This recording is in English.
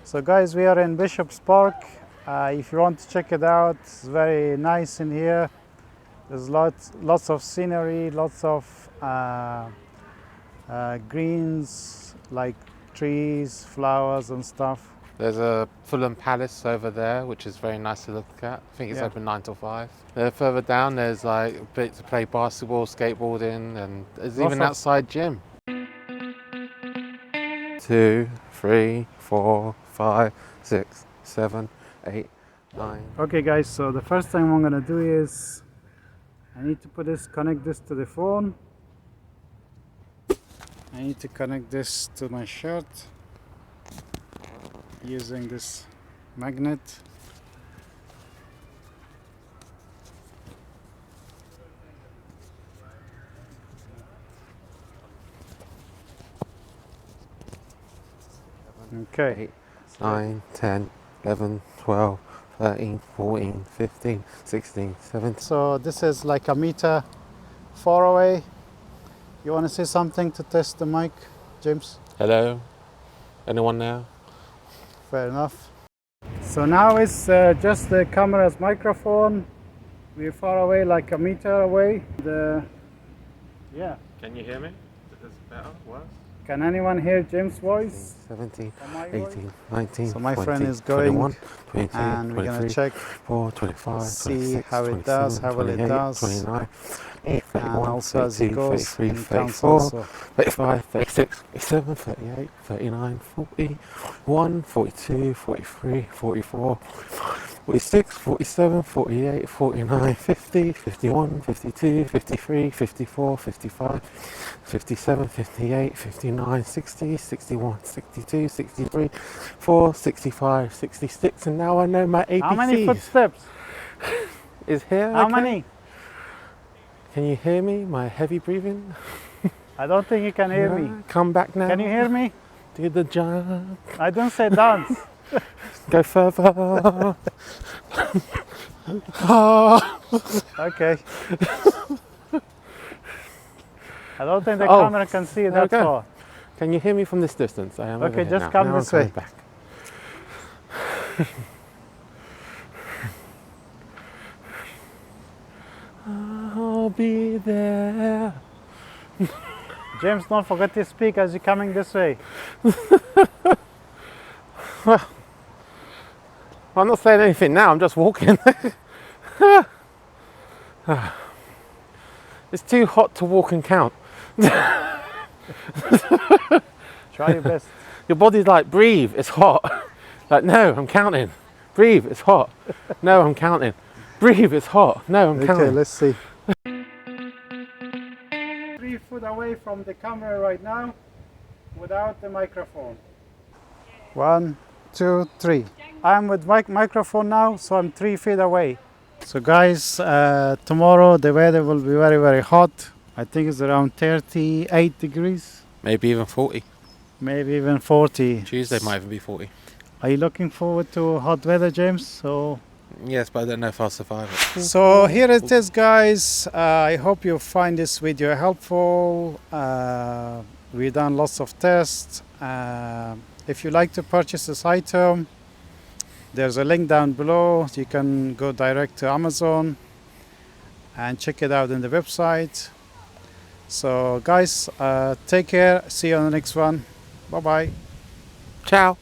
So guys, we are in Bishop's Park. If you want to check it out, it's very nice in here. There's lots of scenery, lots of greens like trees, flowers and stuff. There's a Fulham Palace over there, which is very nice to look at. I think it's open 9 till 5. Further down, there's like a bit to play basketball, skateboarding, and there's even an outside gym. 2, 3, 4, 5, 6, 7, 8, 9. Okay guys, so the first thing I'm gonna do is I need to connect this to the phone. I need to connect this to my shirt using this magnet. Okay. 8, 9, 10, 11, 12, 13, 14, 15, 16, 17. So this is like a meter far away. You want to say something to test the mic, James? Hello? Anyone there? Fair enough. So now it's just the camera's microphone. We're far away, like a meter away. Yeah. Can you hear me? Is this better? Worse? Can anyone hear James' voice? 17, my 18, voice? 19, So my 20, friend is going 21, 22, and we're 23, gonna check, 4, 25, see 26, how it does, 27, how well it 28, does. 29, And 31, also as it 32, goes, 33, and it counts 34, also. 35, 36, 37, 38, 39, 40, 41, 42, 43, 44, 46, 47, 48, 49, 50, 51, 52, 53, 54, 55, 57, 58, 59, 60, 61, 62, 63, 4, 65, 66, and now I know my ABCs. How many footsteps? Is here How okay? many? Can you hear me? My heavy breathing? I don't think you can hear me. Come back now. Can you hear me? Do the jump. I don't say dance. Go further. Okay. I don't think the camera can see that okay. far. Can you hear me from this distance? I am Okay, over here just now. come Now this I'm way. coming back. I'll be there. James, don't forget to speak as you're coming this way. Well, I'm not saying anything now, I'm just walking. It's too hot to walk and count. Try your best. Your body's like, breathe, it's hot. Like, no, I'm counting. Breathe, it's hot. No, I'm counting. Breathe, it's hot. No, I'm counting. Okay, let's see. 3 foot away from the camera right now without the microphone. 1, 2, 3. I'm with microphone now, so I'm 3 feet away. So guys, tomorrow the weather will be very, very hot. I think it's around 38 degrees. Maybe even 40. Maybe even 40. Tuesday might even be 40. Are you looking forward to hot weather, James? So Yes, but I don't know if I'll survive it. So here it is, guys. I hope you find this video helpful. We've done lots of tests. If you like to purchase this item, there's a link down below. You can go direct to Amazon and check it out in the website. So guys, take care. See you on the next one. Bye bye. Ciao.